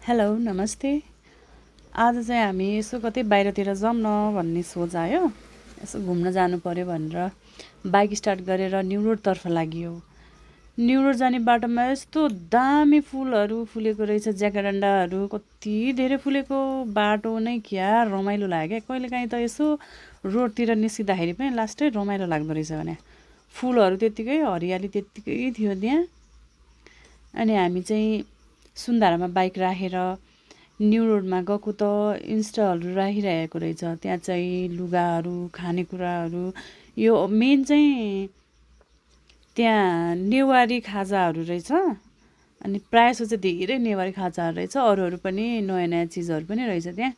Hello नमस्ते। आज चाहिँ हामी यसो कतै बाहिरतिर जाऊँ न भन्ने सोच आयो। यसो घुम्न जानु पर्यो भनेर बाइक स्टार्ट गरेर न्यु रोडतर्फ लाग्यो। न्यु रोड जाने बाटोमा यस्तो दामी फुलहरू फुलेको रहेछ, ज्याकरान्डाहरू कति धेरै फुलेको। बाटो नै क्या रमाइलो लाग्यो क्या। कहिलेकाहीँ त यसो रोडतिर निस्किँदाखेरि पनि लास्टै रमाइलो लाग्दो रहेछ भने। फुलहरू त्यत्तिकै, हरियाली त्यत्तिकै थियो त्यहाँ। अनि हामी चाहिँ सुन्धारामा बाइक राखेर न्यु रोडमा गएको त इन्स्टाहरू राखिरहेको रहेछ। त्यहाँ चाहिँ लुगाहरू, खानेकुराहरू, यो मेन चाहिँ त्यहाँ नेवारी खाजाहरू रहेछ। अनि प्रायःजसो चाहिँ धेरै नेवारी खाजाहरू रहेछ। अरूहरू पनि नयाँ नयाँ चिजहरू पनि रहेछ त्यहाँ।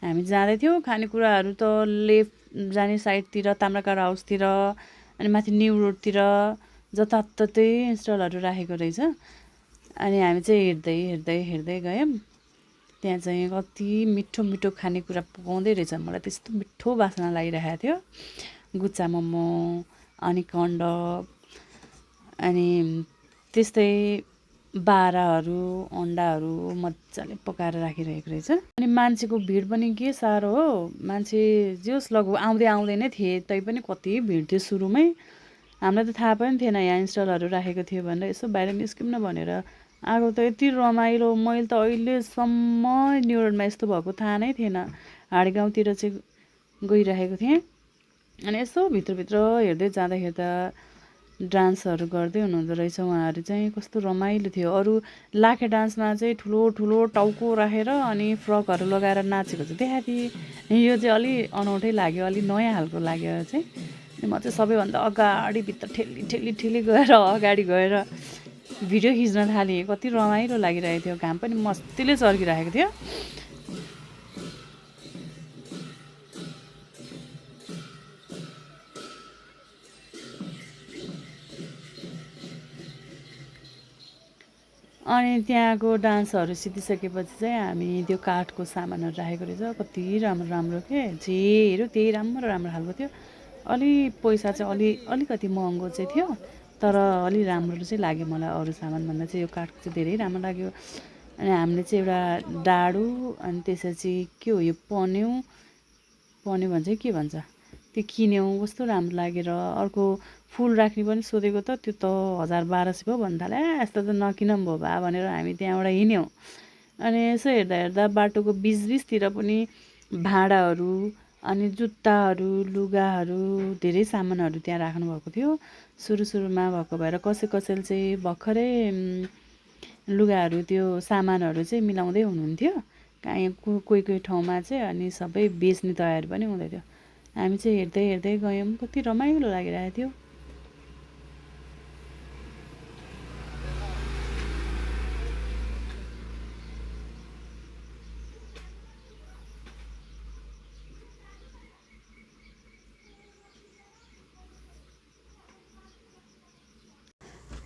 हामी जाँदै थियौँ। खानेकुराहरू त लेफ्ट जाने साइडतिर ताम्राकार हाउसतिर, अनि माथि न्यु रोडतिर जताततै इन्स्टलहरू राखेको रहेछ। अनि हामी चाहिँ हेर्दै हेर्दै हेर्दै गयौँ। त्यहाँ चाहिँ कति मिठो मिठो खानेकुरा पकाउँदै रहेछ। मलाई त्यस्तो मिठो बासना लागिरहेको थियो। गुच्चा मोमो, अनि कन्डप, अनि त्यस्तै बाराहरू, अन्डाहरू मजाले पकाएर राखिरहेको रहेछ। अनि मान्छेको भिड पनि के साह्रो हो। मान्छे जोस् लगभग आउँदै आउँदै नै थिए, तैपनि कति भिड थियो सुरुमै। हामीलाई त थाहा पनि थिएन यहाँ इन्स्टलहरू राखेको थियो भनेर। यसो बाहिर निस्क्यौँ न भनेर आएको त यति रमाइलो। मैले त अहिलेसम्म न्यु रोडमा यस्तो भएको थाहा नै थिएन। हाडगाउँतिर चाहिँ गइरहेको थिएँ। अनि यसो भित्रभित्र हेर्दै जाँदा हेर्दा डान्सहरू गर्दै हुनुहुँदो रहेछ उहाँहरू चाहिँ। कस्तो रमाइलो थियो। अरू लाखे डान्समा चाहिँ ठुलो ठुलो टाउको राखेर अनि फ्रकहरू लगाएर नाचेको चाहिँ देखाएको थिएँ। यो चाहिँ अलि अनौठै लाग्यो, अलि नयाँ खालको लाग्यो चाहिँ। म चाहिँ सबैभन्दा अगाडि भित्र ठेली ठेली ठेली गएर अगाडि गएर भिडियो खिच्न थालेँ। कति रमाइलो लागिरहेको थियो। घाम पनि मस्तीले चर्किरहेको थियो। अनि त्यहाँको डान्सहरू सिकिसकेपछि चाहिँ हामी त्यो काठको सामानहरू राखेको रहेछ। कति राम्रो राम्रो के जे हेऱ्यो त्यही राम्रो राम्रो खालको थियो। अलि पैसा चाहिँ अलिकति महँगो चाहिँ थियो, तर अलि राम्रो चाहिँ लाग्यो मलाई। अरू सामानभन्दा चाहिँ यो काठको चाहिँ धेरै राम्रो लाग्यो। अनि हामीले चाहिँ एउटा डाडु, अनि त्यसपछि के हो यो पन्यु भन्छ कि के भन्छ, त्यो किन्यौँ। कस्तो राम्रो लागेर। अर्को फुल राख्ने पनि सोधेको त त्यो त 1000-1200 पो भन्नु थाल्यो। यस्तो त नकिन भयो भा भनेर हामी त्यहाँबाट हिँड्यौँ। अनि यसो हेर्दा हेर्दा बाटोको बिचबिचतिर पनि भाँडाहरू, अनि जुत्ताहरू, लुगाहरू, धेरै सामानहरू त्यहाँ राख्नुभएको थियो। सुरुमा भएको भएर कसैले चाहिँ भर्खरै लुगाहरू, त्यो सामानहरू चाहिँ मिलाउँदै हुनुहुन्थ्यो कोही कोही ठाउँमा चाहिँ। अनि सबै बेच्ने तयारी पनि हुँदै थियो। हामी चाहिँ हेर्दै हेर्दै गयौँ। कति रमाइलो लागिरहेको थियो।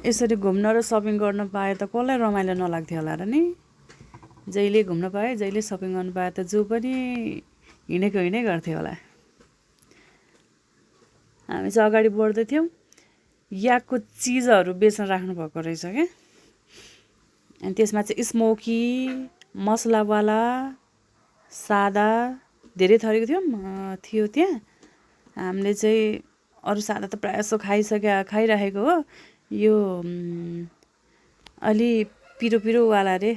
यसरी घुम्न र सपिङ गर्न पाए त कसलाई रमाइलो नलाग्थ्यो होला र नि। जहिले घुम्न पाए, जहिले सपिङ गर्न पाए त जो पनि हिँडै गर्थ्यो होला। हामी चाहिँ अगाडि बढ्दै थियौँ। याकको चिजहरू बेच्न राख्नुभएको रहेछ क्या। अनि त्यसमा चाहिँ स्मोकी, मसलावाला, सादा धेरै थरीको थियो त्यहाँ। हामीले चाहिँ अरू सादा त प्रायः जसो खाइराखेको हो। यो अलि पिरोवाला रे,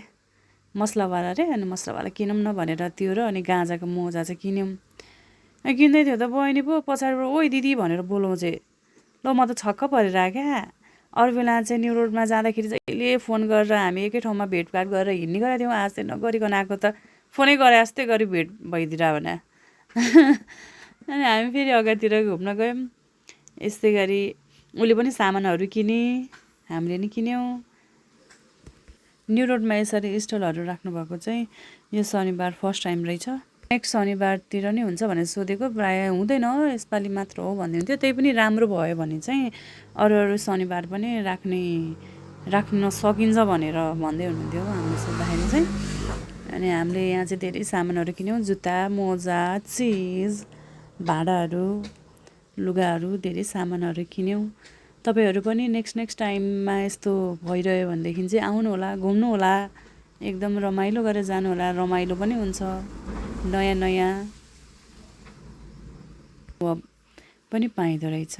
मसलावाला रे। अनि मसलावाला किनौँ न भनेर त्यो र अनि गाँजाको मोजा चाहिँ किन्यौँ। किन्दै थियो त बहिनी पो पछाडिबाट ओइ दिदी भनेर बोलाउँछे। ल म त छक्क परेर क्या। अरू बेला चाहिँ न्यु रोडमा जाँदाखेरि जहिले फोन गरेर हामी एकै ठाउँमा भेटघाट गरेर हिँड्ने गरेका थियौँ। आज चाहिँ नगरिकन आएको त फोनै गरे जस्तै गरी भेट भइदिएर भने। अनि हामी फेरि अगाडितिर घुम्न गयौँ। यस्तै गरी उसले पनि सामानहरू किने, हामीले नि किन्यौँ। न्यु रोडमा यसरी स्टलहरू राख्नुभएको चाहिँ यो शनिबार फर्स्ट टाइम रहेछ। नेक्स्ट शनिबारतिर नै हुन्छ भनेर सोधेको, प्रायः हुँदैन यसपालि मात्र हो भन्दै हुन्थ्यो। त्यही पनि राम्रो भयो भने चाहिँ अरू शनिबार पनि राख्न सकिन्छ भनेर भन्दै हुनुहुन्थ्यो हामीले सोद्धाखेरि चाहिँ। अनि हामीले यहाँ चाहिँ धेरै सामानहरू किन्यौँ। जुत्ता, मोजा, चिज, भाँडाहरू, लुगाहरू, धेरै सामानहरू किन्यौँ। तपाईँहरू पनि नेक्स्ट टाइममा यस्तो भइरह्यो भनेदेखि चाहिँ आउनु होला, घुम्नु होला। एकदम रमाइलो गरेर जानु होला, रमाइलो पनि हुन्छ। नयाँ नयाँ पनि पाइँदो रहेछ।